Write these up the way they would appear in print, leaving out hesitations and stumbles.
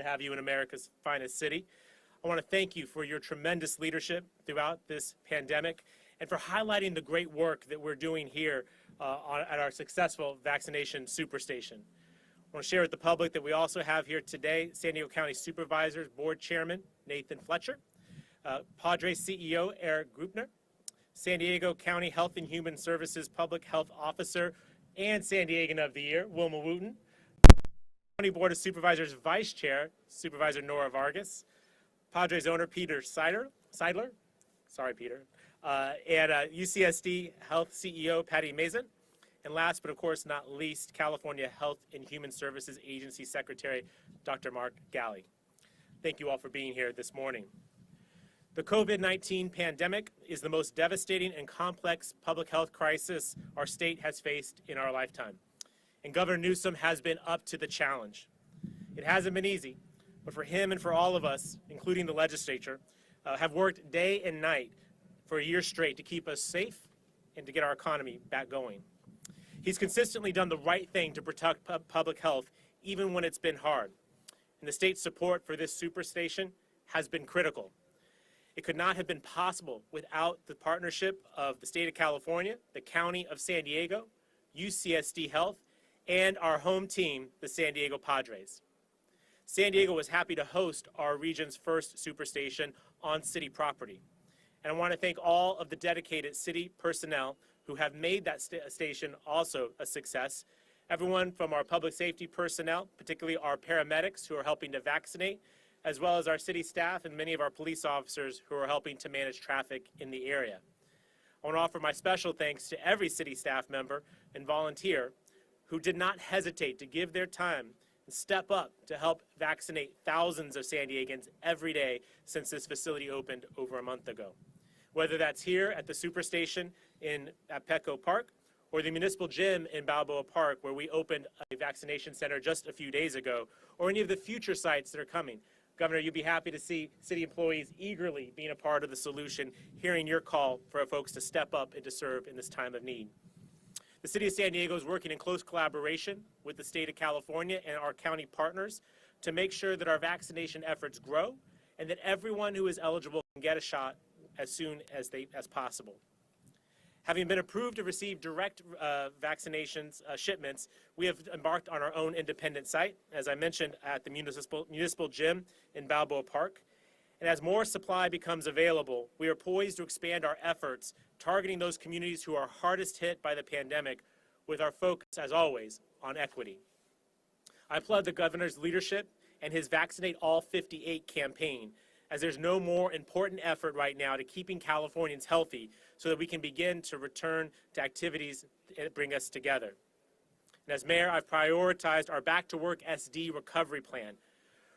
to have you in America's finest city. I want to thank you for your tremendous leadership throughout this pandemic and for highlighting the great work that we're doing here at our successful vaccination superstation. I want to share with the public that we also have here today San Diego County Supervisors Board Chairman Nathan Fletcher, Padres CEO Eric Grupner, San Diego County Health and Human Services Public Health Officer and San Diegan of the Year, Wilma Wooten, County Board of Supervisors Vice Chair, Supervisor Nora Vargas, Padres owner Peter Seidler, sorry Peter, and UCSD Health CEO Patty Mazin, and last but of course not least, California Health and Human Services Agency Secretary Dr. Mark Galley. Thank you all for being here this morning. The COVID-19 pandemic is the most devastating and complex public health crisis our state has faced in our lifetime. And Governor Newsom has been up to the challenge. It hasn't been easy, but for him and for all of us, including the legislature, have worked day and night for a year straight to keep us safe and to get our economy back going. He's consistently done the right thing to protect public health, even when it's been hard. And the state's support for this superstation has been critical. It could not have been possible without the partnership of the state of California, the County of San Diego, UCSD Health, and our home team, the San Diego Padres. San Diego was happy to host our region's first superstation on city property. And I want to thank all of the dedicated city personnel who have made that station also a success. Everyone from our public safety personnel, particularly our paramedics who are helping to vaccinate, as well as our city staff and many of our police officers who are helping to manage traffic in the area. I want to offer my special thanks to every city staff member and volunteer who did not hesitate to give their time and step up to help vaccinate thousands of San Diegans every day since this facility opened over a month ago. Whether that's here at the Superstation at Petco Park or the municipal gym in Balboa Park where we opened a vaccination center just a few days ago, or any of the future sites that are coming. Governor, you'd be happy to see city employees eagerly being a part of the solution, hearing your call for folks to step up and to serve in this time of need. The City of San Diego is working in close collaboration with the state of California and our county partners to make sure that our vaccination efforts grow and that everyone who is eligible can get a shot as soon as possible. Having been approved to receive direct vaccinations shipments, we have embarked on our own independent site, as I mentioned, at the municipal gym in Balboa Park. And as more supply becomes available, we are poised to expand our efforts, targeting those communities who are hardest hit by the pandemic, with our focus, as always, on equity. I applaud the governor's leadership and his Vaccinate All 58 campaign, as there's no more important effort right now to keeping Californians healthy so that we can begin to return to activities that bring us together. And as mayor, I've prioritized our Back to Work SD recovery plan,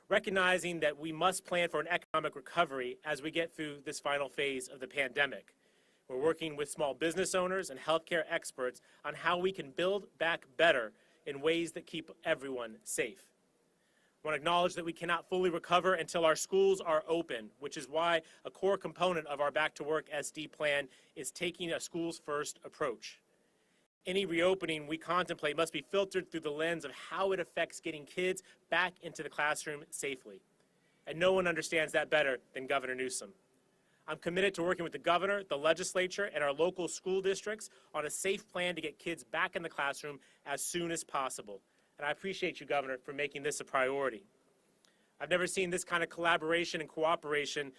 recognizing that we must plan for an economic recovery as we get through this final phase of the pandemic. We're working with small business owners and healthcare experts on how we can build back better in ways that keep everyone safe. I want to acknowledge that we cannot fully recover until our schools are open, which is why a core component of our Back to Work SD plan is taking a schools first approach. Any reopening we contemplate must be filtered through the lens of how it affects getting kids back into the classroom safely. And no one understands that better than Governor Newsom. I'm committed to working with the governor, the legislature, and our local school districts on a safe plan to get kids back in the classroom as soon as possible. And I appreciate you, Governor, for making this a priority. I've never seen this kind of collaboration and cooperation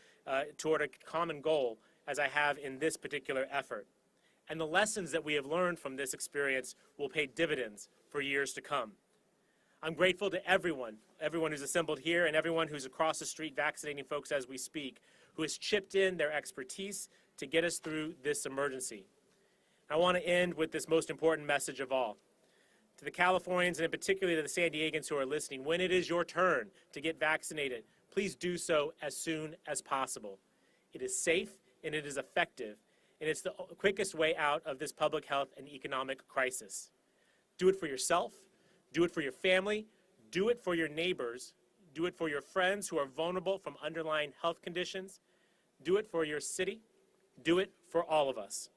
toward a common goal as I have in this particular effort. And the lessons that we have learned from this experience will pay dividends for years to come. I'm grateful to everyone who's assembled here and everyone who's across the street vaccinating folks as we speak, who has chipped in their expertise to get us through this emergency. I want to end with this most important message of all. To the Californians, and in particular to the San Diegans who are listening, when it is your turn to get vaccinated, please do so as soon as possible. It is safe and it is effective, and it's the quickest way out of this public health and economic crisis. Do it for yourself, do it for your family, do it for your neighbors, do it for your friends who are vulnerable from underlying health conditions, do it for your city, do it for all of us.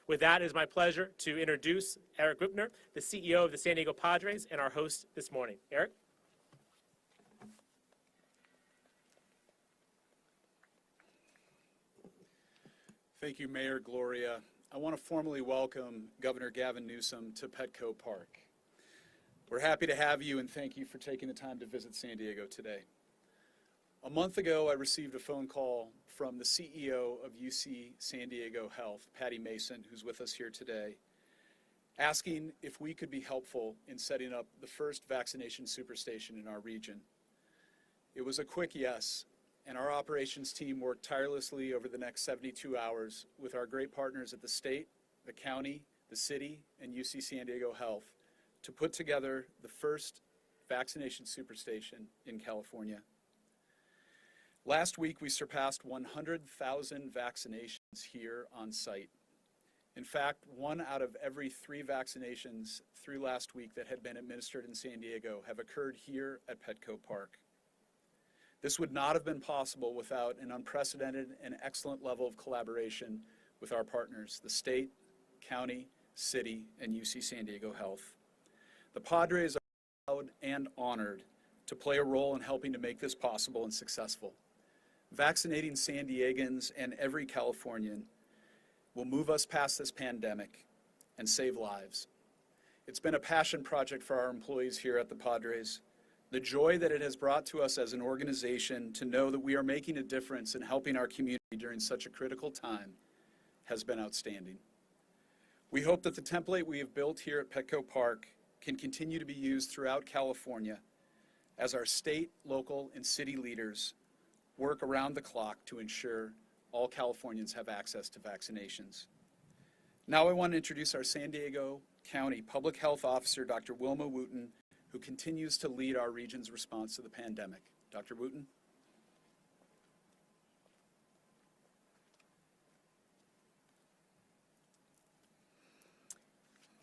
With that, it is my pleasure to introduce Eric Grupner, the CEO of the San Diego Padres, and our host this morning. Eric? Thank you, Mayor Gloria. I want to formally welcome Governor Gavin Newsom to Petco Park. We're happy to have you and thank you for taking the time to visit San Diego today. A month ago, I received a phone call from the CEO of UC San Diego Health, Patty Mason, who's with us here today, asking if we could be helpful in setting up the first vaccination superstation in our region. It was a quick yes, and our operations team worked tirelessly over the next 72 hours with our great partners at the state, the county, the city, and UC San Diego Health to put together the first vaccination superstation in California. Last week, we surpassed 100,000 vaccinations here on site. In fact, 1 out of every 3 vaccinations through last week that had been administered in San Diego have occurred here at Petco Park. This would not have been possible without an unprecedented and excellent level of collaboration with our partners, the state, county, city, and UC San Diego Health. The Padres are proud and honored to play a role in helping to make this possible and successful. Vaccinating San Diegans and every Californian will move us past this pandemic and save lives. It's been a passion project for our employees here at the Padres. The joy that it has brought to us as an organization to know that we are making a difference in helping our community during such a critical time has been outstanding. We hope that the template we have built here at Petco Park can continue to be used throughout California as our state, local, and city leaders work around the clock to ensure all Californians have access to vaccinations. Now I want to introduce our San Diego County Public Health Officer, Dr. Wilma Wooten, who continues to lead our region's response to the pandemic. Dr. Wooten.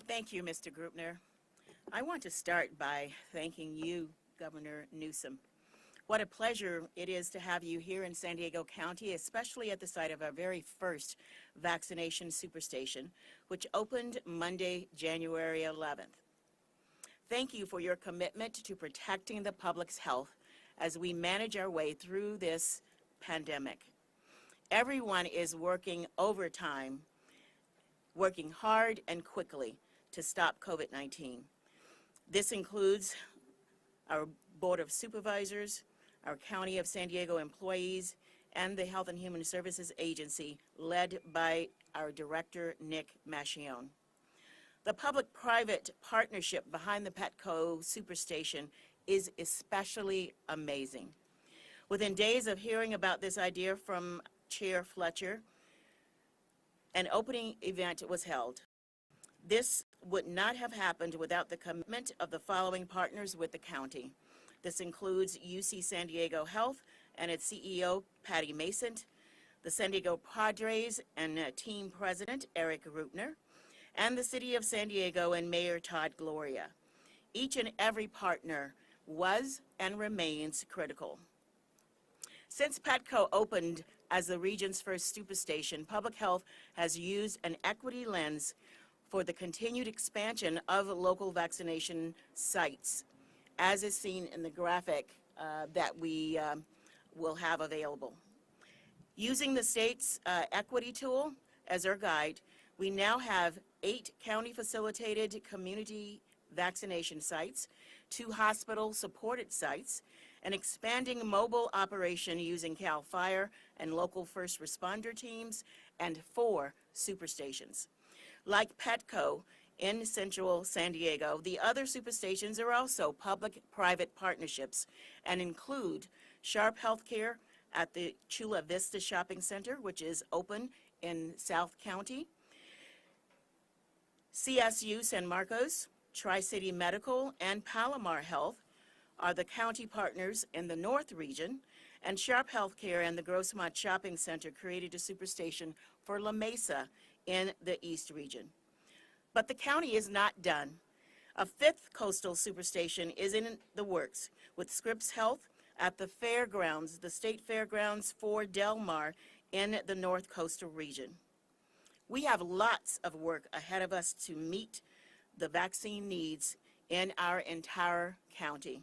Thank you, Mr. Grupner. I want to start by thanking you, Governor Newsom. What a pleasure it is to have you here in San Diego County, especially at the site of our very first vaccination superstation, which opened Monday, January 11th. Thank you for your commitment to protecting the public's health as we manage our way through this pandemic. Everyone is working overtime, working hard and quickly to stop COVID-19. This includes our Board of Supervisors, our County of San Diego employees, and the Health and Human Services Agency, led by our Director, Nick Machione. The public-private partnership behind the Petco Superstation is especially amazing. Within days of hearing about this idea from Chair Fletcher, an opening event was held. This would not have happened without the commitment of the following partners with the county. This includes UC San Diego Health and its CEO, Patty Mason, the San Diego Padres and team president, Eric Rutner, and the City of San Diego and Mayor Todd Gloria. Each and every partner was and remains critical. Since Petco opened as the region's first superstation, public health has used an equity lens for the continued expansion of local vaccination sites, as is seen in the graphic that we will have available. Using the state's equity tool as our guide, we now have 8 county-facilitated community vaccination sites, 2 hospital-supported sites, an expanding mobile operation using CAL FIRE and local first responder teams, and 4 superstations. Like Petco in central San Diego, the other superstations are also public-private partnerships and include Sharp Healthcare at the Chula Vista Shopping Center, which is open in South County, CSU San Marcos, Tri-City Medical, and Palomar Health are the county partners in the North region, and Sharp Healthcare and the Grossmont Shopping Center created a superstation for La Mesa in the East region. But the county is not done. A 5th coastal superstation is in the works with Scripps Health at the fairgrounds, the state fairgrounds for Del Mar in the North Coastal region. We have lots of work ahead of us to meet the vaccine needs in our entire county.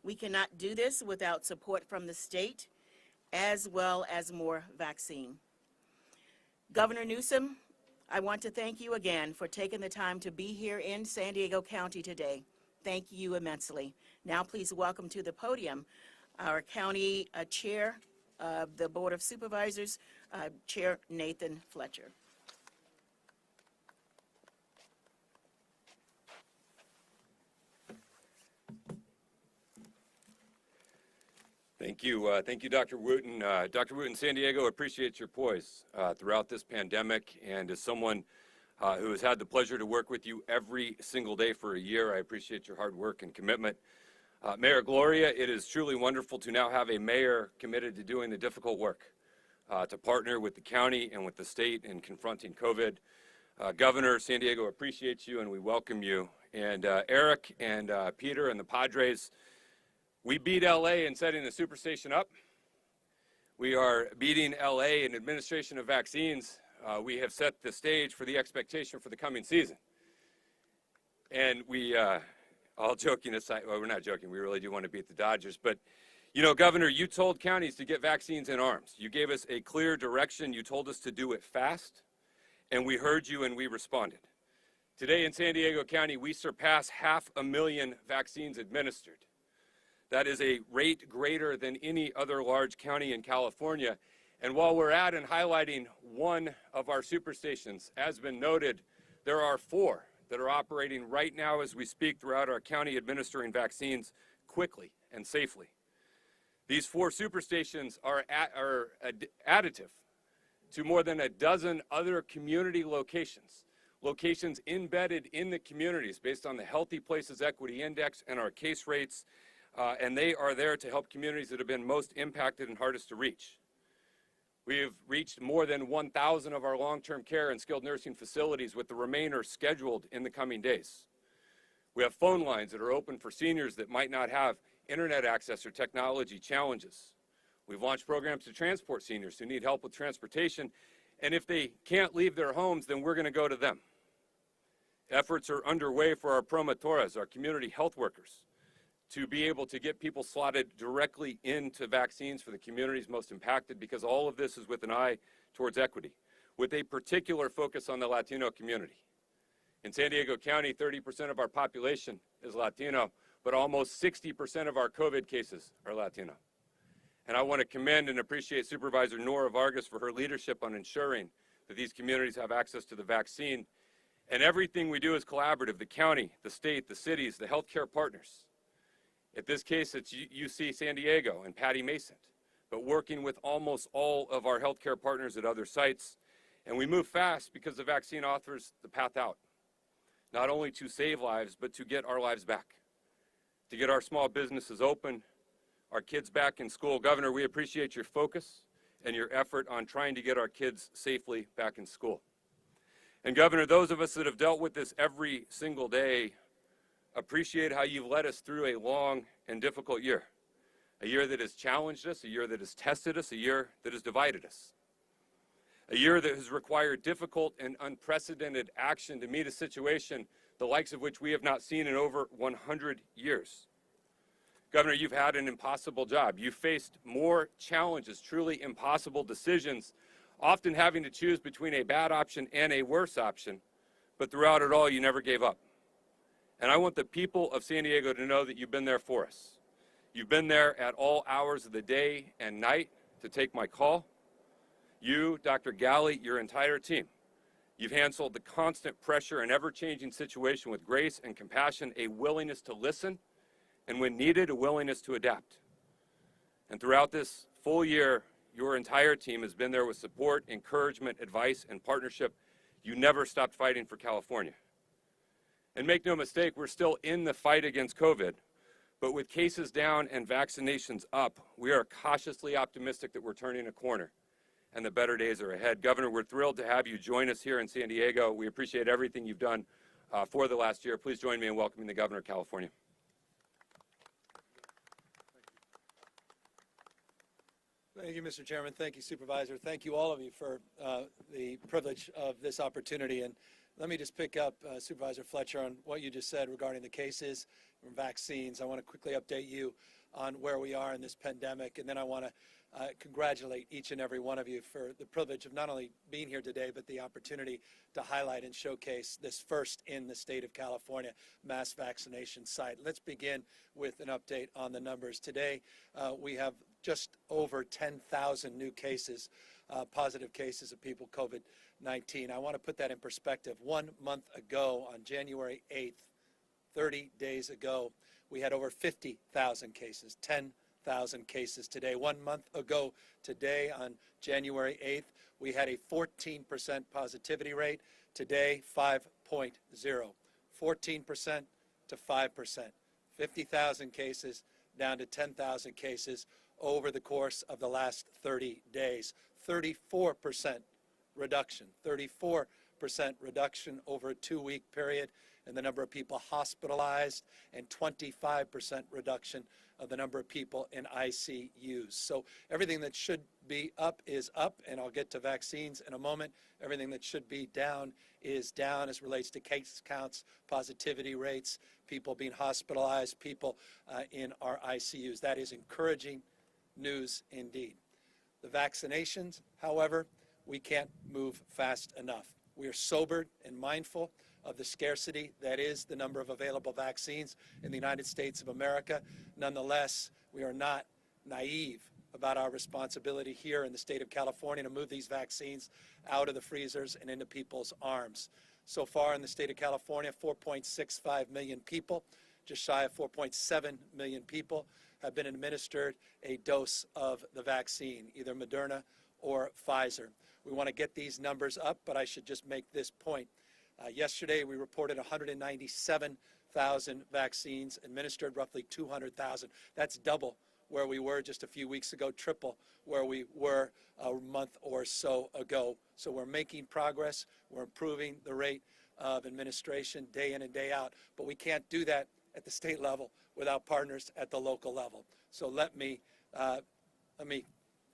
We cannot do this without support from the state as well as more vaccine. Governor Newsom, I want to thank you again for taking the time to be here in San Diego County today. Thank you immensely. Now please welcome to the podium our County Chair of the Board of Supervisors, Chair Nathan Fletcher. Thank you, Dr. Wooten. Dr. Wooten, San Diego appreciates your poise throughout this pandemic, and as someone who has had the pleasure to work with you every single day for a year, I appreciate your hard work and commitment. Mayor Gloria, it is truly wonderful to now have a mayor committed to doing the difficult work, to partner with the county and with the state in confronting COVID. Governor, San Diego appreciates you and we welcome you. And Eric and Peter and the Padres, we beat LA in setting the superstation up. We are beating LA in administration of vaccines. We have set the stage for the expectation for the coming season. And we, all joking aside, well, we're not joking, we really do want to beat the Dodgers. But, you know, Governor, you told counties to get vaccines in arms. You gave us a clear direction. You told us to do it fast. And we heard you and we responded. Today in San Diego County, we surpass 500,000 vaccines administered. That is a rate greater than any other large county in California. And while we're at and highlighting one of our superstations, as been noted, there are 4 that are operating right now as we speak throughout our county, administering vaccines quickly and safely. These 4 superstations are additive to more than a dozen other community locations embedded in the communities based on the Healthy Places Equity Index and our case rates. And they are there to help communities that have been most impacted and hardest to reach. We have reached more than 1,000 of our long-term care and skilled nursing facilities, with the remainder scheduled in the coming days. We have phone lines that are open for seniors that might not have internet access or technology challenges. We've launched programs to transport seniors who need help with transportation, and if they can't leave their homes, then we're going to go to them. Efforts are underway for our promotoras, our community health workers, to be able to get people slotted directly into vaccines for the communities most impacted, because all of this is with an eye towards equity, with a particular focus on the Latino community. In San Diego County, 30% of our population is Latino, but almost 60% of our COVID cases are Latino. And I want to commend and appreciate Supervisor Nora Vargas for her leadership on ensuring that these communities have access to the vaccine. And everything we do is collaborative: the county, the state, the cities, the healthcare partners. In this case, it's UC San Diego and Patty Mason, but working with almost all of our healthcare partners at other sites. And we move fast because the vaccine offers the path out, not only to save lives, but to get our lives back, to get our small businesses open, our kids back in school. Governor, we appreciate your focus and your effort on trying to get our kids safely back in school. And Governor, those of us that have dealt with this every single day appreciate how you've led us through a long and difficult year. A year that has challenged us, a year that has tested us, a year that has divided us. A year that has required difficult and unprecedented action to meet a situation the likes of which we have not seen in over 100 years. Governor, you've had an impossible job. You've faced more challenges, truly impossible decisions, often having to choose between a bad option and a worse option, but throughout it all, you never gave up. And I want the people of San Diego to know that you've been there for us. You've been there at all hours of the day and night to take my call. You, Dr. Galley, your entire team, you've handled the constant pressure and ever-changing situation with grace and compassion, a willingness to listen, and when needed, a willingness to adapt. And throughout this full year, your entire team has been there with support, encouragement, advice, and partnership. You never stopped fighting for California. And make no mistake, we're still in the fight against COVID, but with cases down and vaccinations up, we are cautiously optimistic that we're turning a corner and the better days are ahead. Governor, we're thrilled to have you join us here in San Diego. We appreciate everything you've done for the last year. Please join me in welcoming the Governor of California. Thank you, Mr. Chairman. Thank you, Supervisor. Thank you, all of you, for the privilege of this opportunity. And let me just pick up, Supervisor Fletcher, on what you just said regarding the cases and vaccines. I want to quickly update you on where we are in this pandemic. And then I want to congratulate each and every one of you for the privilege of not only being here today, but the opportunity to highlight and showcase this first in the state of California mass vaccination site. Let's begin with an update on the numbers. Today, we have just over 10,000 new cases, positive cases of people COVID-19. I want to put that in perspective. 1 month ago, on January 8th, 30 days ago, we had over 50,000 cases, 10,000 cases today. 1 month ago today, on January 8th, we had a 14% positivity rate. Today, 5.0. 14% to 5%. 50,000 cases down to 10,000 cases over the course of the last 30 days. 34% reduction. 34% reduction over a 2-week period in the number of people hospitalized, and 25% reduction of the number of people in ICUs. So everything that should be up is up, and I'll get to vaccines in a moment. Everything that should be down is down as relates to case counts, positivity rates, people being hospitalized, people in our ICUs. That is encouraging news indeed. The vaccinations, however, we can't move fast enough. We are sobered and mindful of the scarcity that is the number of available vaccines in the United States of America. Nonetheless, we are not naive about our responsibility here in the state of California to move these vaccines out of the freezers and into people's arms. So far in the state of California, 4.65 million people, just shy of 4.7 million people, have been administered a dose of the vaccine, either Moderna or Pfizer. We want to get these numbers up, but I should just make this point. Yesterday, we reported 197,000 vaccines administered, roughly 200,000. That's double where we were just a few weeks ago, triple where we were a month or so ago. So we're making progress. We're improving the rate of administration day in and day out. But we can't do that at the state level without partners at the local level. So let me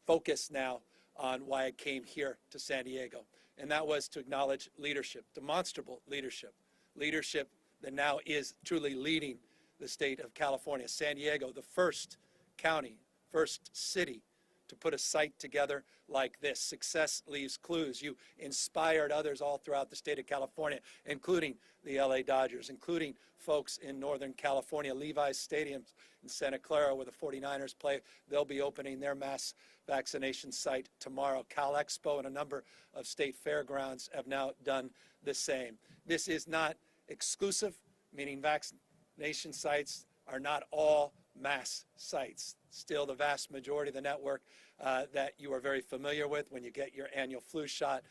focus now on why I came here to San Diego. And that was to acknowledge leadership, demonstrable leadership, leadership that now is truly leading the state of California. San Diego, the first county, first city to put a site together like this. Success leaves clues. You inspired others all throughout the state of California, including the LA Dodgers, including folks in Northern California. Levi's Stadium in Santa Clara, where the 49ers play, they'll be opening their mass vaccination site tomorrow. Cal Expo and a number of state fairgrounds have now done the same. This is not exclusive, meaning vaccination sites are not all mass sites. Still, the vast majority of the network that you are very familiar with when you get your annual flu shot,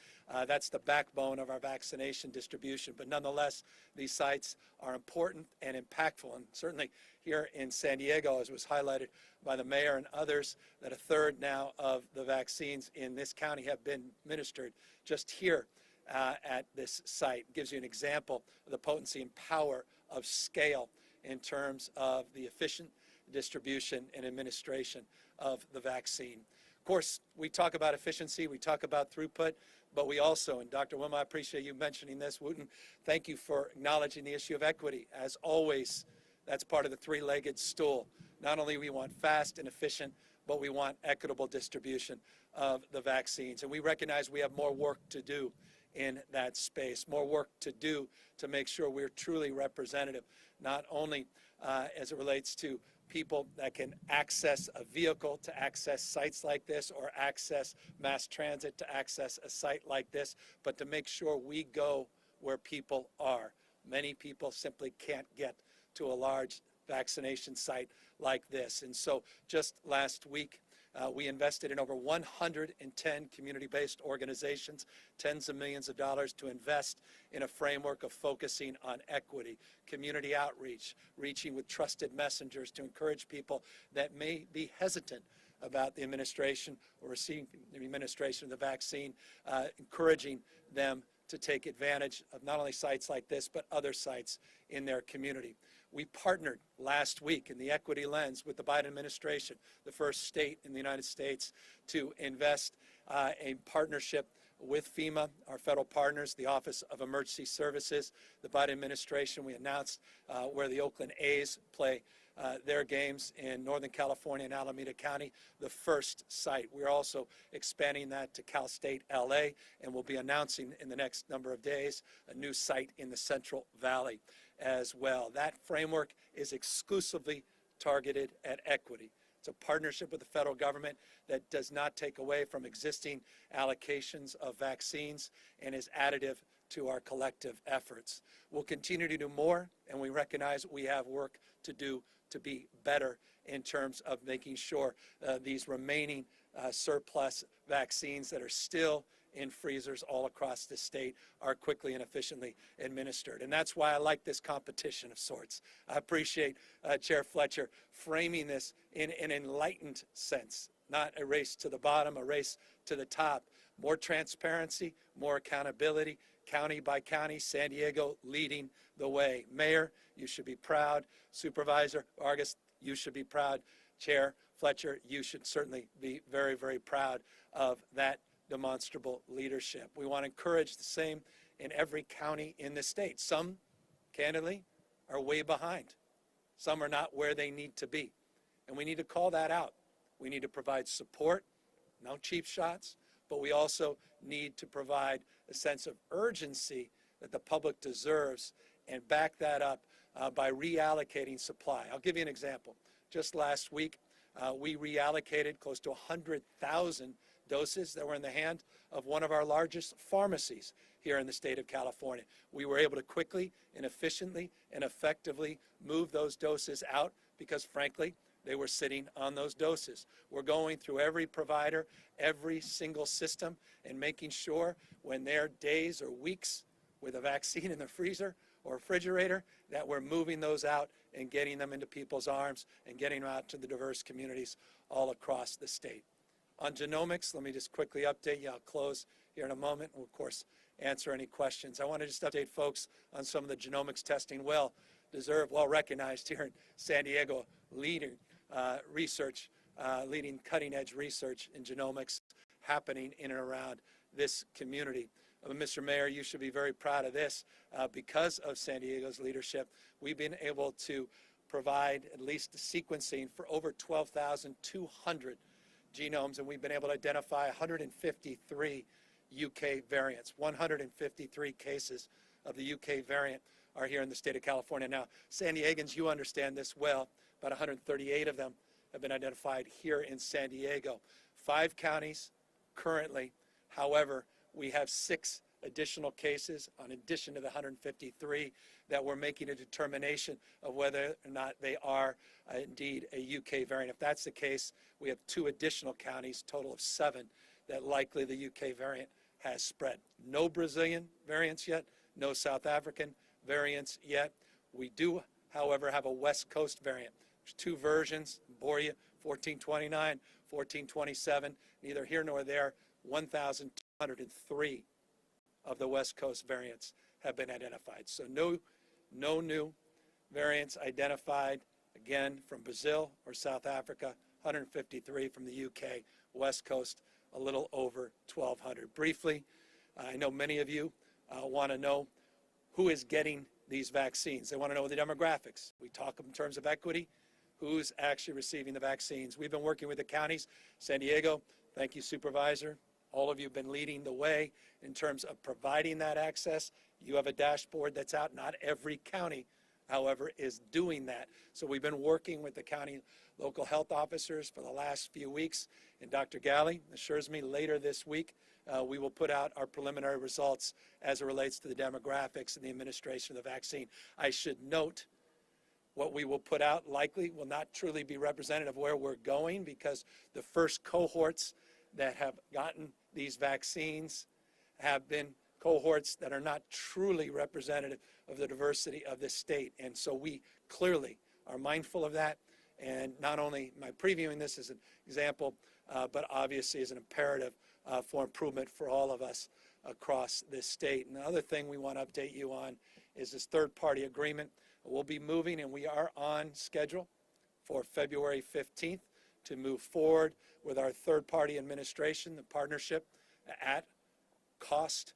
that's the backbone of our vaccination distribution. But nonetheless, these sites are important and impactful. And certainly here in San Diego, as was highlighted by the mayor and others, that a third now of the vaccines in this county have been administered just here at this site. It gives you an example of the potency and power of scale in terms of the efficient distribution and administration of the vaccine. Of course, we talk about efficiency, we talk about throughput, but we also, and Dr. Wilma, I appreciate you mentioning this, Wooten, thank you for acknowledging the issue of equity. As always, that's part of the three-legged stool. Not only we want fast and efficient, but we want equitable distribution of the vaccines. And we recognize we have more work to do in that space, more work to do to make sure we're truly representative, not only as it relates to people that can access a vehicle to access sites like this or access mass transit to access a site like this, but to make sure we go where people are. Many people simply can't get to a large vaccination site like this. And so just last week, we invested in over 110 community-based organizations, tens of millions of dollars to invest in a framework of focusing on equity, community outreach, reaching with trusted messengers to encourage people that may be hesitant about the administration or receiving the administration of the vaccine, encouraging them to take advantage of not only sites like this, but other sites in their community. We partnered last week in the equity lens with the Biden administration, the first state in the United States to invest a partnership with FEMA, our federal partners, the Office of Emergency Services, the Biden administration. We announced where the Oakland A's play their games in Northern California and Alameda County, the first site. We're also expanding that to Cal State LA, and we'll be announcing in the next number of days a new site in the Central Valley as well. That framework is exclusively targeted at equity. It's a partnership with the federal government that does not take away from existing allocations of vaccines and is additive to our collective efforts. We'll continue to do more, and we recognize we have work to do to be better in terms of making sure these remaining surplus vaccines that are still in freezers all across the state are quickly and efficiently administered. And that's why I like this competition of sorts. I appreciate Chair Fletcher framing this in an enlightened sense, not a race to the bottom, a race to the top. More transparency, more accountability, county by county, San Diego leading the way. Mayor, you should be proud. Supervisor Vargas, you should be proud. Chair Fletcher, you should certainly be very, very proud of that demonstrable leadership. We want to encourage the same in every county in the state. Some, candidly, are way behind. Some are not where they need to be. And we need to call that out. We need to provide support, no cheap shots, but we also need to provide a sense of urgency that the public deserves and back that up by reallocating supply. I'll give you an example. Just last week, we reallocated close to 100,000 doses that were in the hand of one of our largest pharmacies here in the state of California. We were able to quickly and efficiently and effectively move those doses out because, frankly, they were sitting on those doses. We're going through every provider, every single system, and making sure when they're days or weeks with a vaccine in the freezer or refrigerator, that we're moving those out and getting them into people's arms and getting them out to the diverse communities all across the state. On genomics, let me just quickly update you. I'll close here in a moment. We'll, of course, answer any questions. I want to just update folks on some of the genomics testing well recognized here in San Diego, leading research, leading cutting-edge research in genomics happening in and around this community. Mr. Mayor, you should be very proud of this. Because of San Diego's leadership, we've been able to provide at least the sequencing for over 12,200 genomes, and we've been able to identify 153 UK variants. 153 cases of the UK variant are here in the state of California. Now, San Diegans, you understand this well. About 138 of them have been identified here in San Diego. 5 counties currently. However, we have 6 additional cases in addition to the 153 that we're making a determination of whether or not they are indeed a UK variant. If that's the case, we have 2 additional counties, total of 7, that likely the UK variant has spread. No Brazilian variants yet, no South African variants yet. We do, however, have a West Coast variant. There's 2 versions, Boria 1429, 1427, neither here nor there. 1,203 of the West Coast variants have been identified. So no new variants identified, again, from Brazil or South Africa, 153 from the UK, West Coast, a little over 1,200. Briefly, I know many of you want to know who is getting these vaccines. They want to know the demographics. We talk in terms of equity, who's actually receiving the vaccines. We've been working with the counties. San Diego, thank you, Supervisor. All of you have been leading the way in terms of providing that access. You have a dashboard that's out. Not every county, however, is doing that. So we've been working with the county local health officers for the last few weeks. And Dr. Galley assures me later this week, we will put out our preliminary results as it relates to the demographics and the administration of the vaccine. I should note what we will put out likely will not truly be representative of where we're going, because the first cohorts that have gotten these vaccines have been cohorts that are not truly representative of the diversity of this state. And so we clearly are mindful of that. And not only am I previewing this as an example, but obviously as an imperative for improvement for all of us across this state. And the other thing we want to update you on is this third-party agreement. We'll be moving, and we are on schedule for February 15th to move forward with our third-party administration, the partnership at cost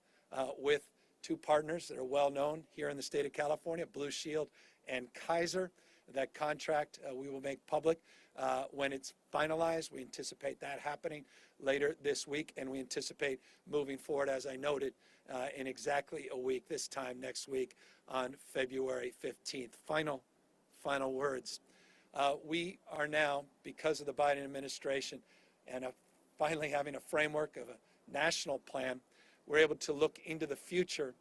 with two partners that are well known here in the state of California, Blue Shield and Kaiser. That contract we will make public when it's finalized. We anticipate that happening later this week, and we anticipate moving forward, as I noted, in exactly a week, this time next week on February 15th. Final words. We are now, because of the Biden administration and finally having a framework of a national plan, we're able to look into the future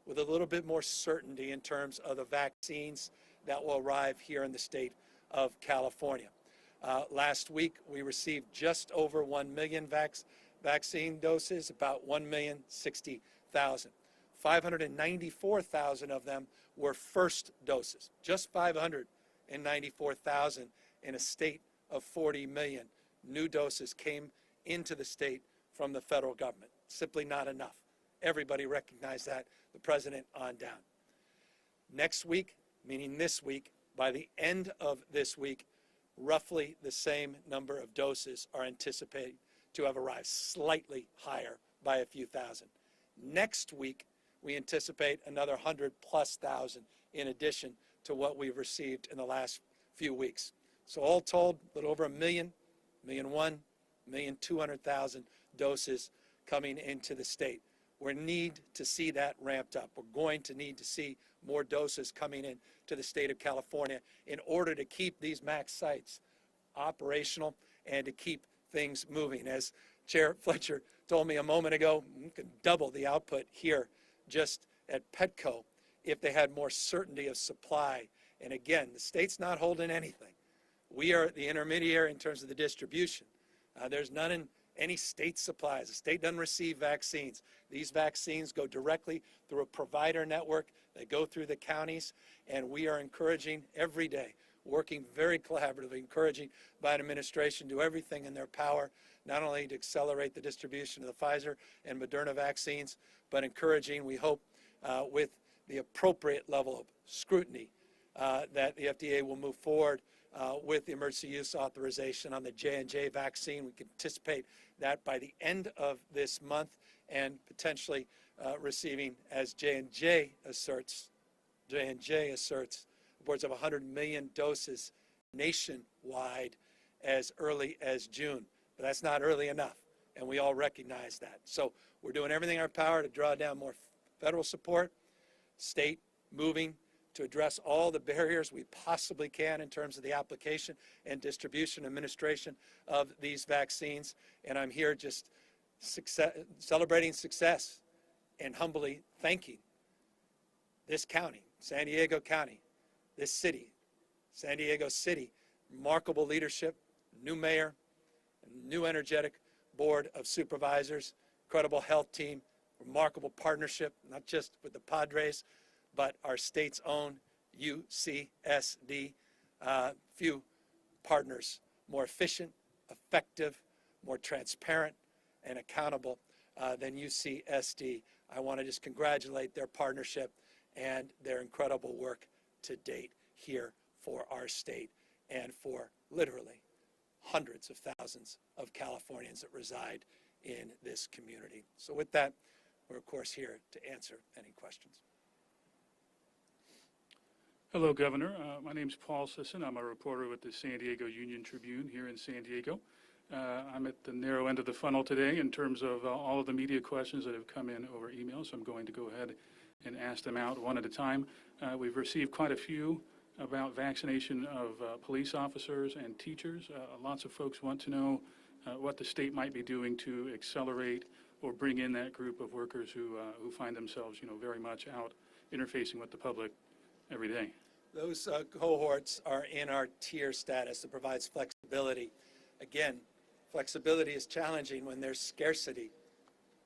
with a little bit more certainty in terms of the vaccines that will arrive here in the state of California. Last week, we received just over 1 million vaccine doses, about 1,060,000. 594,000 of them were first doses, just 594,000 in a state of 40 million. New doses came into the state from the federal government. Simply not enough. Everybody recognized that, the president on down. Next week, meaning this week, by the end of this week, roughly the same number of doses are anticipated to have arrived, slightly higher by a few thousand. Next week, we anticipate another 100,000+ in addition to what we've received in the last few weeks. So all told, a little over 1,200,000 doses coming into the state. We need to see that ramped up. We're going to need to see more doses coming in to the state of California in order to keep these MAX sites operational and to keep things moving. As Chair Fletcher told me a moment ago, we could double the output here just at Petco if they had more certainty of supply. And again, the state's not holding anything. We are the intermediary in terms of the distribution. There's none in any state supplies. The state doesn't receive vaccines. These vaccines go directly through a provider network. They go through the counties, and we are encouraging every day, working very collaboratively, encouraging Biden administration to do everything in their power, not only to accelerate the distribution of the Pfizer and Moderna vaccines, but encouraging, we hope, with the appropriate level of scrutiny, that the FDA will move forward with the emergency use authorization on the J&J vaccine. We can anticipate that by the end of this month, and potentially receiving, as J&J asserts, upwards of 100 million doses nationwide as early as June. But that's not early enough, and we all recognize that. So we're doing everything in our power to draw down more federal support, state moving to address all the barriers we possibly can in terms of the application and distribution administration of these vaccines. And I'm here just celebrating success and humbly thanking this county, San Diego County, this city, San Diego City, remarkable leadership, new mayor, new energetic board of supervisors, incredible health team, remarkable partnership, not just with the Padres, but our state's own UCSD. Few partners more efficient, effective, more transparent, and accountable than UCSD. I want to just congratulate their partnership and their incredible work to date here for our state and for literally hundreds of thousands of Californians that reside in this community. So with that, we're of course here to answer any questions. Hello, Governor. My name's Paul Sisson. I'm a reporter with the San Diego Union Tribune here in San Diego. I'm at the narrow end of the funnel today in terms of all of the media questions that have come in over email, so I'm going to go ahead and ask them out one at a time. We've received quite a few about vaccination of police officers and teachers. Lots of folks want to know what the state might be doing to accelerate or bring in that group of workers who find themselves, very much out interfacing with the public every day. Those cohorts are in our tier status that provides flexibility. Again, flexibility is challenging when there's scarcity,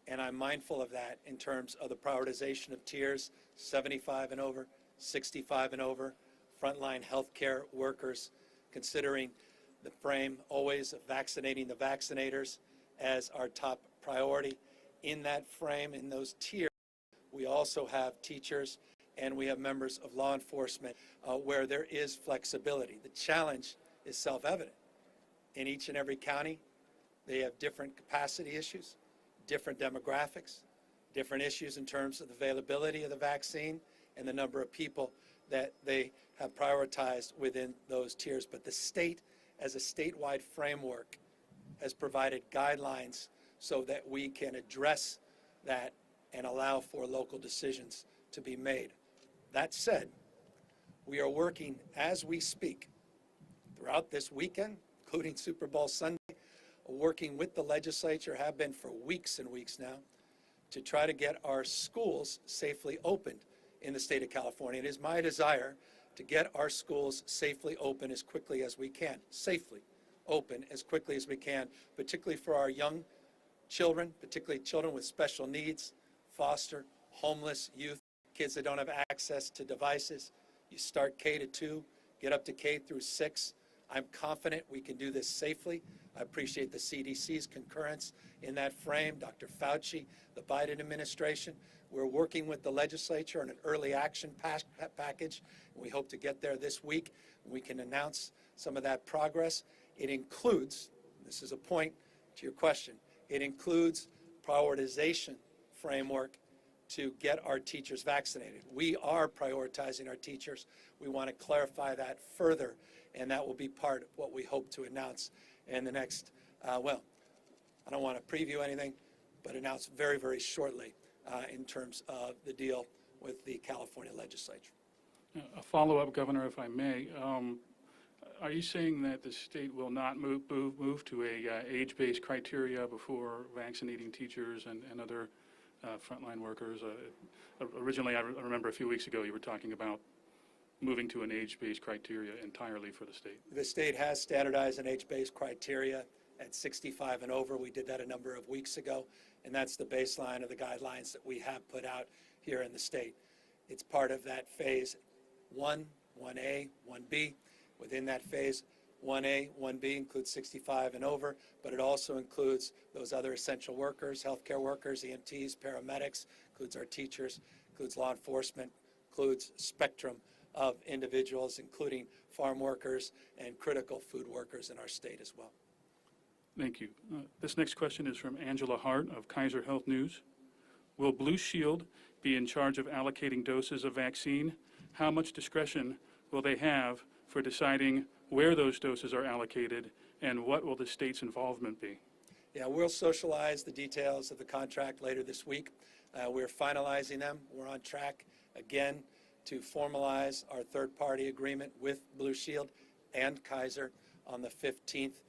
and I'm mindful of that in terms of the prioritization of tiers, 75 and over, 65 and over, frontline healthcare workers, considering the frame always of vaccinating the vaccinators as our top priority. In that frame, in those tiers, we also have teachers and we have members of law enforcement where there is flexibility. The challenge is self-evident. In each and every county, they have different capacity issues, different demographics, different issues in terms of the availability of the vaccine and the number of people that they have prioritized within those tiers. But the state, as a statewide framework, has provided guidelines so that we can address that and allow for local decisions to be made. That said, we are working as we speak throughout this weekend, including Super Bowl Sunday, working with the legislature, have been for weeks and weeks now, to try to get our schools safely opened in the state of California. It is my desire to get our schools safely open as quickly as we can, safely open as quickly as we can, particularly for our young children, particularly children with special needs, foster, homeless youth, kids that don't have access to devices. You start K to 2, get up to K through 6. I'm confident we can do this safely. I appreciate the CDC's concurrence in that frame, Dr. Fauci, the Biden administration. We're working with the legislature on an early action package. We hope to get there this week. We can announce some of that progress. It includes, this is a point to your question, it includes prioritization framework to get our teachers vaccinated. We are prioritizing our teachers. We want to clarify that further, and that will be part of what we hope to announce in the next, well, I don't want to preview anything, but announce very, very shortly in terms of the deal with the California legislature. A follow-up, Governor, if I may. Are you saying that the state will not move to a age-based criteria before vaccinating teachers and other frontline workers? Originally, I remember a few weeks ago you were talking about moving to an age-based criteria entirely for the state. The state has standardized an age-based criteria at 65 and over. We did that a number of weeks ago, and that's the baseline of the guidelines that we have put out here in the state. It's part of that phase 1, 1A, 1B. Within that phase, 1A, 1B includes 65 and over, but it also includes those other essential workers, healthcare workers, EMTs, paramedics, includes our teachers, includes law enforcement, includes spectrum of individuals, including farm workers and critical food workers in our state as well. Thank you. This next question is from Angela Hart of Kaiser Health News. Will Blue Shield be in charge of allocating doses of vaccine? How much discretion will they have for deciding where those doses are allocated, and what will the state's involvement be? Yeah, we'll socialize the details of the contract later this week. We're finalizing them. We're on track again to formalize our third-party agreement with Blue Shield and Kaiser on the 15th.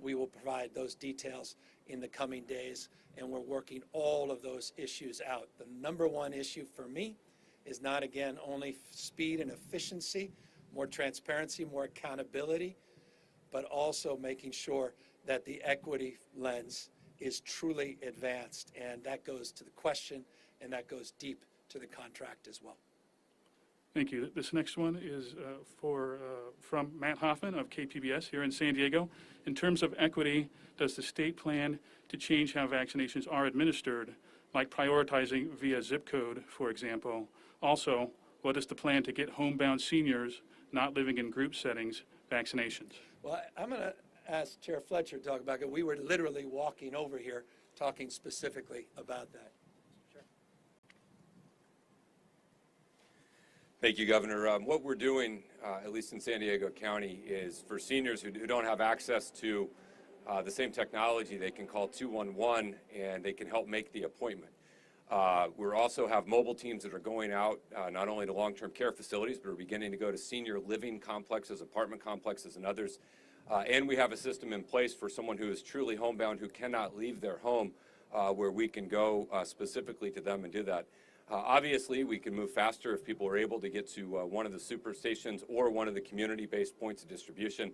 We will provide those details in the coming days, and we're working all of those issues out. The number one issue for me is not, again, only speed and efficiency, more transparency, more accountability, but also making sure that the equity lens is truly advanced. And that goes to the question, and that goes deep to the contract as well. Thank you. This next one is from Matt Hoffman of KPBS here in San Diego. In terms of equity, does the state plan to change how vaccinations are administered, like prioritizing via zip code, for example? Also, what is the plan to get homebound seniors not living in group settings vaccinations? Well, I'm going to ask Chair Fletcher to talk about it. We were literally walking over here talking specifically about that. Thank you, Governor. What we're doing, at least in San Diego County, is for seniors who don't have access to the same technology, they can call 211 and they can help make the appointment. We also have mobile teams that are going out not only to long-term care facilities, but are beginning to go to senior living complexes, apartment complexes, and others. And we have a system in place for someone who is truly homebound, who cannot leave their home, where we can go specifically to them and do that. Obviously, we can move faster if people are able to get to one of the super stations or one of the community-based points of distribution.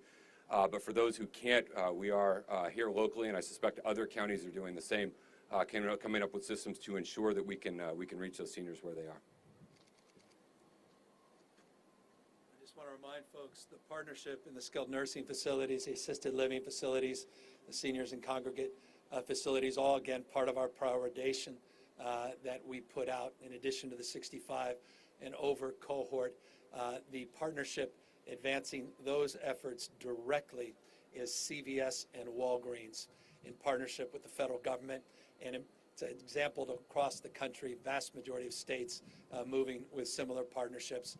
But for those who can't, we are here locally, and I suspect other counties are doing the same, coming up with systems to ensure that we can reach those seniors where they are. I just want to remind folks, the partnership in the skilled nursing facilities, the assisted living facilities, the seniors and congregate facilities, all again part of our prioritization that we put out in addition to the 65 and over cohort. The partnership advancing those efforts directly is CVS and Walgreens in partnership with the federal government. And It's an example across the country, vast majority of states moving with similar partnerships.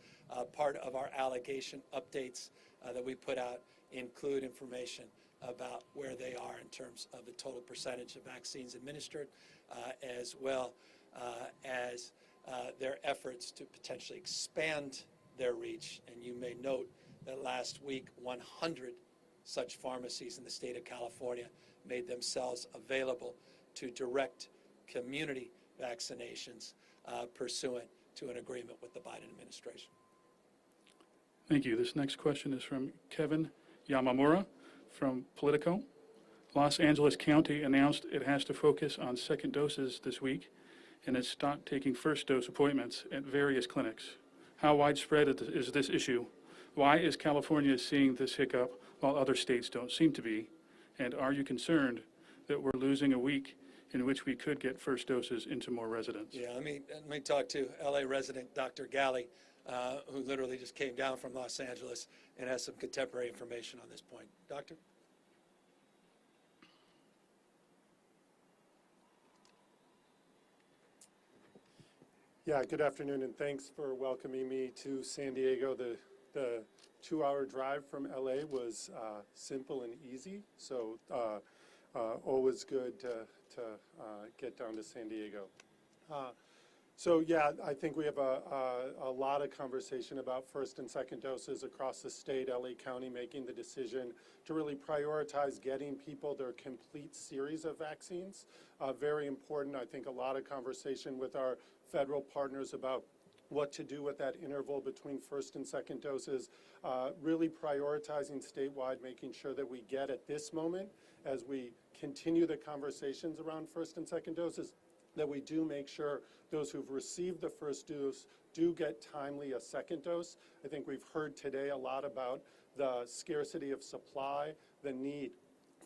Part of our allegation updates that we put out include information about where they are in terms of the total percentage of vaccines administered, as well as their efforts to potentially expand their reach. And you may note that last week, 100 such pharmacies in the state of California made themselves available to direct community vaccinations pursuant to an agreement with the Biden administration. Thank you. This next question is from Kevin Yamamura from Politico. Los Angeles County announced it has to focus on second doses this week and has stopped taking first dose appointments at various clinics. How widespread is this issue? Why is California seeing this hiccup while other states don't seem to be? And are you concerned that we're losing a week in which we could get first doses into more residents? Yeah, let me talk to LA resident Dr. Galley, who literally just came down from Los Angeles and has some contemporary information on this point. Doctor? Yeah, good afternoon, and thanks for welcoming me to San Diego. The 2-hour drive from LA was simple and easy, so always good to get down to San Diego. So yeah, I think we have a lot of conversation about first and second doses across the state. LA County making the decision to really prioritize getting people their complete series of vaccines. Very important. I think a lot of conversation with our federal partners about what to do with that interval between first and second doses, really prioritizing statewide, making sure that we get at this moment, as we continue the conversations around first and second doses, that we do make sure those who've received the first dose do get timely a second dose. I think we've heard today a lot about the scarcity of supply, the need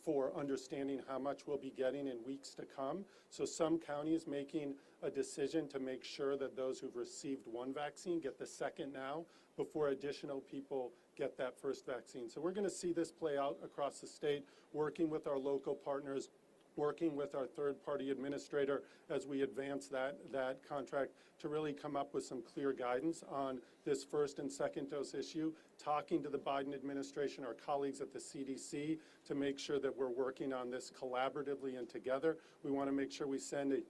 for understanding how much we'll be getting in weeks to come. So some counties making a decision to make sure that those who've received one vaccine get the second now before additional people get that first vaccine. So we're going to see this play out across the state, working with our local partners, working with our third-party administrator as we advance that contract to really come up with some clear guidance on this first and second dose issue, talking to the Biden administration, our colleagues at the CDC, to make sure that we're working on this collaboratively and together. We want to make sure we send a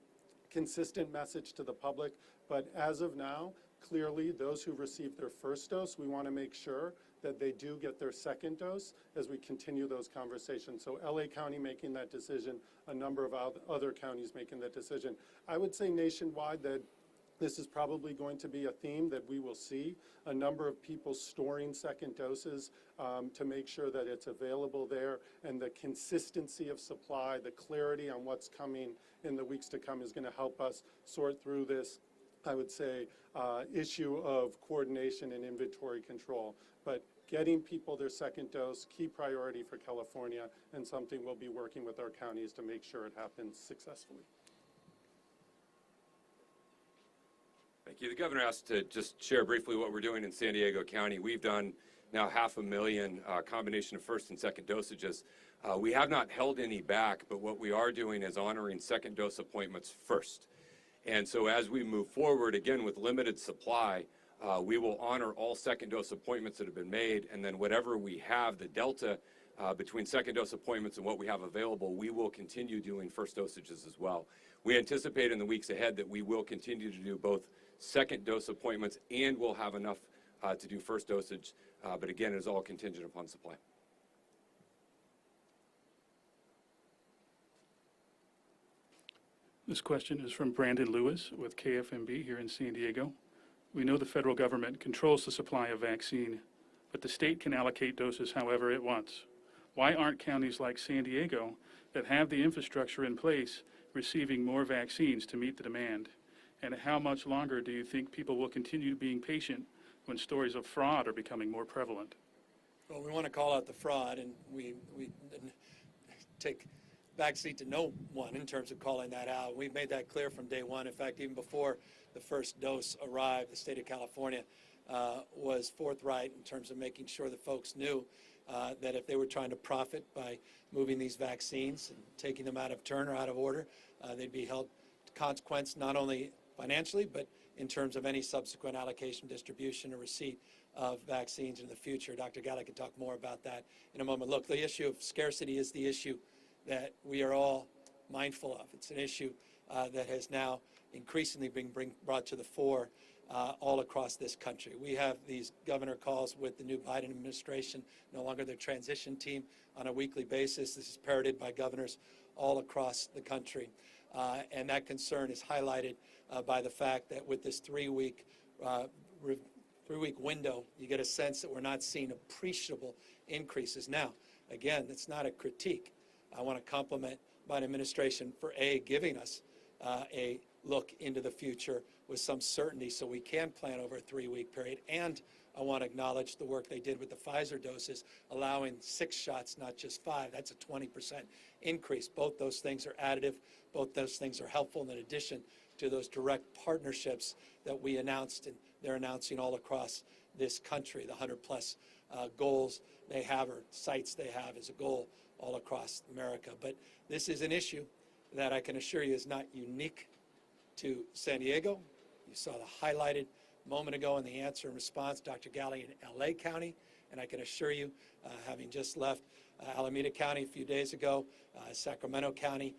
consistent message to the public, but as of now, clearly those who received their first dose, we want to make sure that they do get their second dose as we continue those conversations. So LA County making that decision, a number of other counties making that decision. I would say nationwide that this is probably going to be a theme that we will see, a number of people storing second doses to make sure that it's available there, and the consistency of supply, the clarity on what's coming in the weeks to come is going to help us sort through this, I would say, issue of coordination and inventory control. But getting people their second dose, key priority for California, and something we'll be working with our counties to make sure it happens successfully. Thank you. The governor asked to just share briefly what we're doing in San Diego County. We've done now 500,000 combination of first and second dosages. We have not held any back, but what we are doing is honoring second dose appointments first. And so as we move forward, again, with limited supply, we will honor all second dose appointments that have been made, and then whatever we have, the delta between second dose appointments and what we have available, we will continue doing first dosages as well. We anticipate in the weeks ahead that we will continue to do both second dose appointments and we'll have enough to do first dosage, but again, it is all contingent upon supply. This question is from Brandon Lewis with KFMB here in San Diego. We know the federal government controls the supply of vaccine, but the state can allocate doses however it wants. Why aren't counties like San Diego that have the infrastructure in place receiving more vaccines to meet the demand? And how much longer do you think people will continue being patient when stories of fraud are becoming more prevalent? Well, we want to call out the fraud, and we take backseat to no one in terms of calling that out. We've made that clear from day one. In fact, even before the first dose arrived, the state of California was forthright in terms of making sure that folks knew that if they were trying to profit by moving these vaccines and taking them out of turn or out of order, they'd be held consequence, not only financially, but in terms of any subsequent allocation, distribution, or receipt of vaccines in the future. Dr. Galley can talk more about that in a moment. Look, the issue of scarcity is the issue that we are all mindful of. It's an issue that has now increasingly been brought to the fore all across this country. We have these governor calls with the new Biden administration, no longer their transition team, on a weekly basis. This is parroted by governors all across the country. And that concern is highlighted by the fact that with this three-week window, you get a sense that we're not seeing appreciable increases. Now, again, that's not a critique. I want to compliment Biden administration for giving us a look into the future with some certainty so we can plan over a 3-week period. And I want to acknowledge the work they did with the Pfizer doses, allowing 6 shots, not just 5. That's a 20% increase. Both those things are additive. Both those things are helpful, in addition to those direct partnerships that we announced and they're announcing all across this country, the 100-plus goals they have, or sites they have as a goal all across America. But this is an issue that I can assure you is not unique to San Diego. You saw the highlighted moment ago in the answer and response, Dr. Galley in LA County, and I can assure you, having just left Alameda County a few days ago, Sacramento County,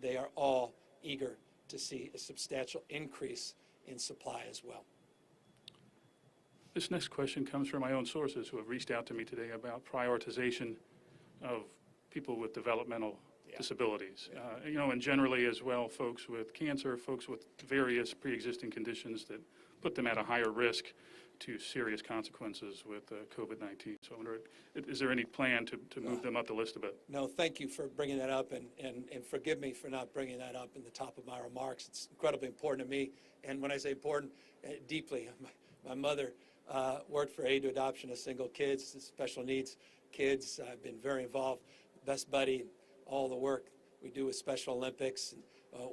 they are all eager to see a substantial increase in supply as well. This next question comes from my own sources who have reached out to me today about prioritization of people with developmental disabilities. And generally as well, folks with cancer, folks with various pre-existing conditions that put them at a higher risk to serious consequences with COVID-19. So I wonder, is there any plan to move them up the list a bit? No, thank you for bringing that up, and forgive me for not bringing that up in the top of my remarks. It's incredibly important to me, and when I say important, deeply. My mother worked for Aid to Adoption of Single Kids, special needs kids. I've been very involved, best buddy, all the work we do with Special Olympics. And,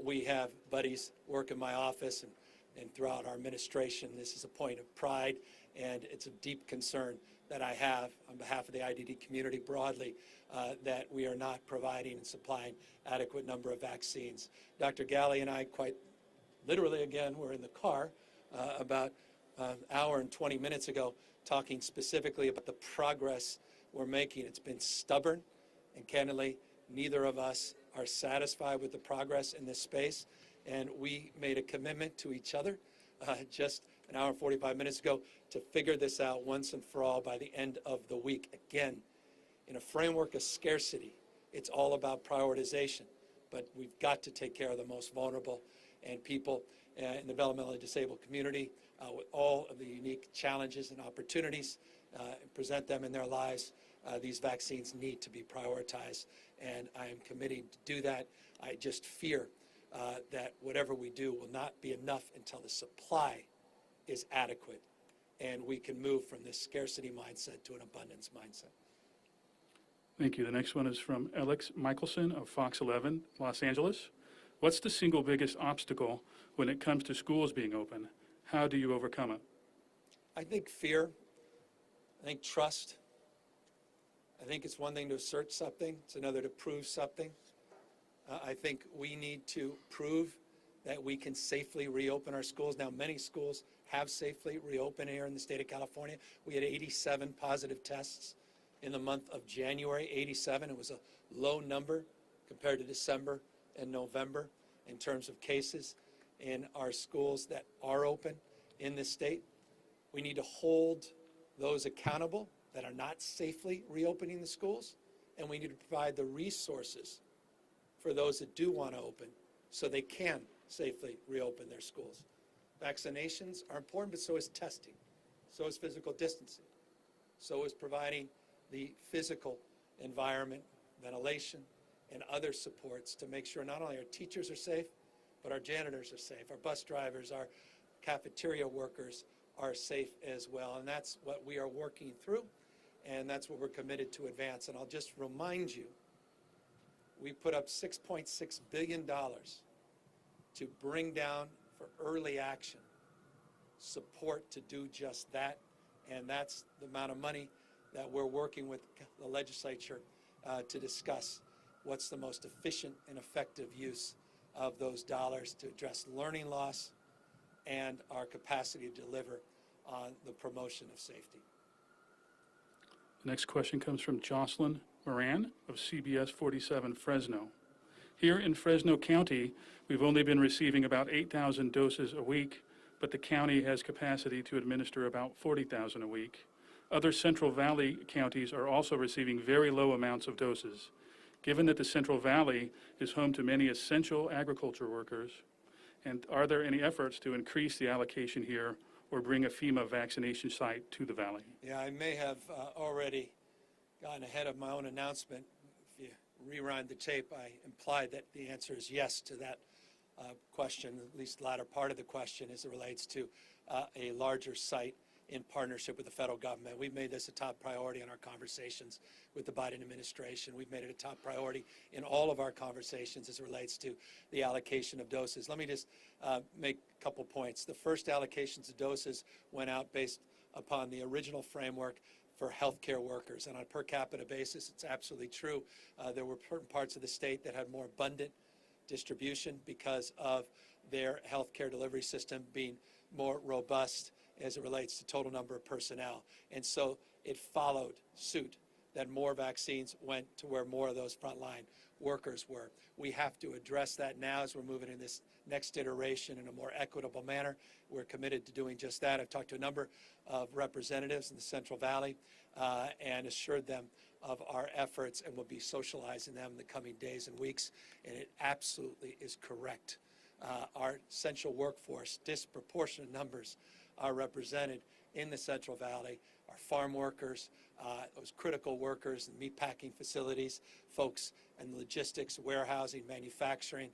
we have buddies work in my office and throughout our administration. This is a point of pride, and it's a deep concern that I have on behalf of the IDD community broadly, that we are not providing and supplying adequate number of vaccines. Dr. Galley and I, quite literally again, were in the car about an hour and 20 minutes ago talking specifically about the progress we're making. It's been stubborn, and candidly, neither of us are satisfied with the progress in this space. And we made a commitment to each other just an hour and 45 minutes ago to figure this out once and for all by the end of the week. Again, in a framework of scarcity, it's all about prioritization. But we've got to take care of the most vulnerable and people in the developmentally disabled community with all of the unique challenges and opportunities and present them in their lives. These vaccines need to be prioritized, and I am committed to do that. I just fear that whatever we do will not be enough until the supply is adequate, and we can move from this scarcity mindset to an abundance mindset. Thank you. The next one is from Alex Michelson of Fox 11, Los Angeles. What's the single biggest obstacle when it comes to schools being open? How do you overcome it? I think fear. I think trust. I think it's one thing to assert something. It's another to prove something. I think we need to prove that we can safely reopen our schools. Now, many schools have safely reopened here in the state of California. We had 87 positive tests in the month of January, 87. It was a low number compared to December and November in terms of cases in our schools that are open in this state. We need to hold those accountable that are not safely reopening the schools, and we need to provide the resources for those that do want to open so they can safely reopen their schools. Vaccinations are important, but so is testing. So is physical distancing. So is providing the physical environment, ventilation, and other supports to make sure not only our teachers are safe, but our janitors are safe, our bus drivers, our cafeteria workers are safe as well. And that's what we are working through, and that's what we're committed to advance. And I'll just remind you, we put up $6.6 billion to bring down for early action support to do just that, and that's the amount of money that we're working with the legislature to discuss what's the most efficient and effective use of those dollars to address learning loss and our capacity to deliver on the promotion of safety. The next question comes from Jocelyn Moran of CBS 47 Fresno. Here in Fresno County, we've only been receiving about 8,000 doses a week, but the county has capacity to administer about 40,000 a week. Other Central Valley counties are also receiving very low amounts of doses. Given that the Central Valley is home to many essential agriculture workers, and are there any efforts to increase the allocation here or bring a FEMA vaccination site to the valley? Yeah, I may have already gotten ahead of my own announcement. If you rewind the tape, I implied that the answer is yes to that question, at least the latter part of the question as it relates to a larger site in partnership with the federal government. We've made this a top priority in our conversations with the Biden administration. We've made it a top priority in all of our conversations as it relates to the allocation of doses. Let me just make a couple points. The first allocations of doses went out based upon the original framework for healthcare workers. And on a per capita basis, it's absolutely true. There were certain parts of the state that had more abundant distribution because of their healthcare delivery system being more robust as it relates to total number of personnel. And so it followed suit that more vaccines went to where more of those frontline workers were. We have to address that now as we're moving in this next iteration in a more equitable manner. We're committed to doing just that. I've talked to a number of representatives in the Central Valley and assured them of our efforts, and we'll be socializing them in the coming days and weeks. And it absolutely is correct. Our essential workforce, disproportionate numbers, are represented in the Central Valley. Our farm workers, those critical workers in meatpacking facilities, folks in logistics, warehousing, manufacturing,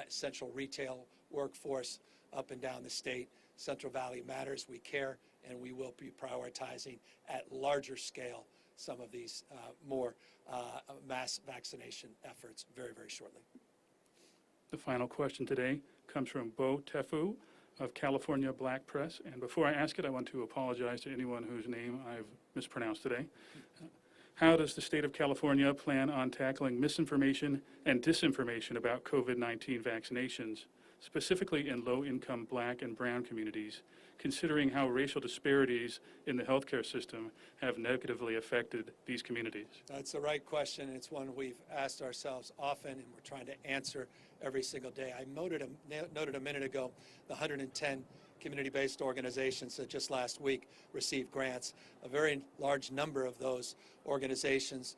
central retail workforce up and down the state. Central Valley matters. We care, and we will be prioritizing at larger scale some of these more mass vaccination efforts very, very shortly. The final question today comes from Bo Tefu of California Black Press. And before I ask it, I want to apologize to anyone whose name I've mispronounced today. How does the state of California plan on tackling misinformation and disinformation about COVID-19 vaccinations, specifically in low-income Black and brown communities, considering how racial disparities in the healthcare system have negatively affected these communities? That's the right question. It's one we've asked ourselves often, and we're trying to answer every single day. I noted a minute ago the 110 community-based organizations that just last week received grants. A very large number of those organizations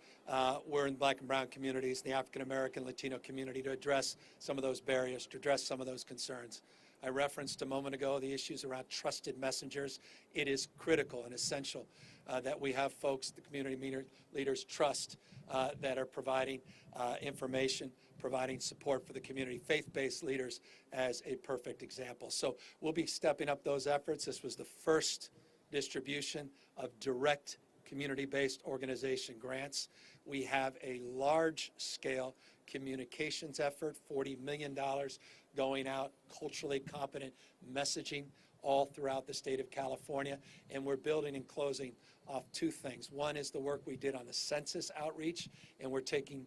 were in Black and brown communities, the African-American, Latino community, to address some of those barriers, to address some of those concerns. I referenced a moment ago the issues around trusted messengers. It is critical and essential that we have folks, the community leaders, trust that are providing information, providing support for the community. Faith-based leaders as a perfect example. So we'll be stepping up those efforts. This was the first distribution of direct community-based organization grants. We have a large-scale communications effort, $40 million going out, culturally competent messaging all throughout the state of California. And we're building and closing off two things. One is the work we did on the census outreach, and we're taking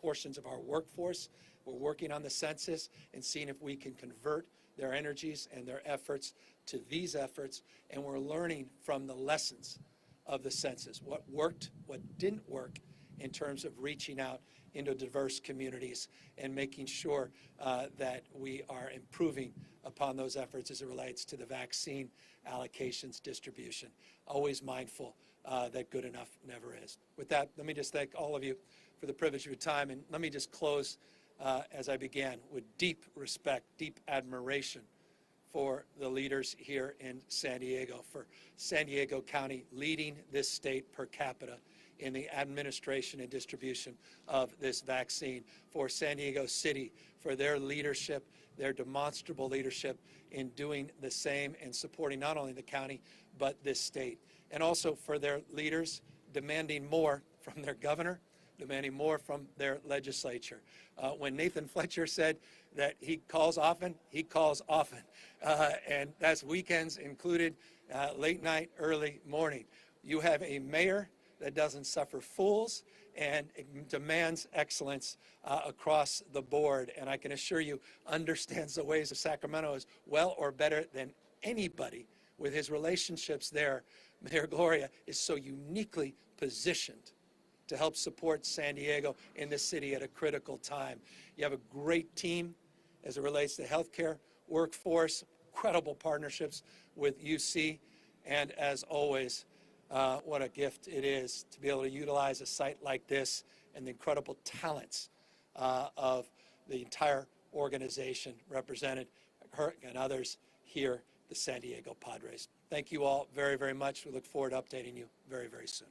portions of our workforce. We're working on the census and seeing if we can convert their energies and their efforts to these efforts. And we're learning from the lessons of the census, what worked, what didn't work in terms of reaching out into diverse communities and making sure that we are improving upon those efforts as it relates to the vaccine allocations distribution. Always mindful that good enough never is. With that, let me just thank all of you for the privilege of your time, and let me just close as I began with deep respect, deep admiration for the leaders here in San Diego, for San Diego County leading this state per capita in the administration and distribution of this vaccine, for San Diego City for their leadership, their demonstrable leadership in doing the same and supporting not only the county but this state, and also for their leaders demanding more from their governor, demanding more from their legislature. When Nathan Fletcher said that he calls often, and that's weekends included, late night, early morning. You have a mayor that doesn't suffer fools and it demands excellence across the board. And I can assure you, understands the ways of Sacramento as well or better than anybody with his relationships there. Mayor Gloria is so uniquely positioned to help support San Diego in this city at a critical time. You have a great team as it relates to healthcare, workforce, incredible partnerships with UC, and as always, what a gift it is to be able to utilize a site like this and the incredible talents of the entire organization represented, her and others here, the San Diego Padres. Thank you all very, very much. We look forward to updating you very, very soon.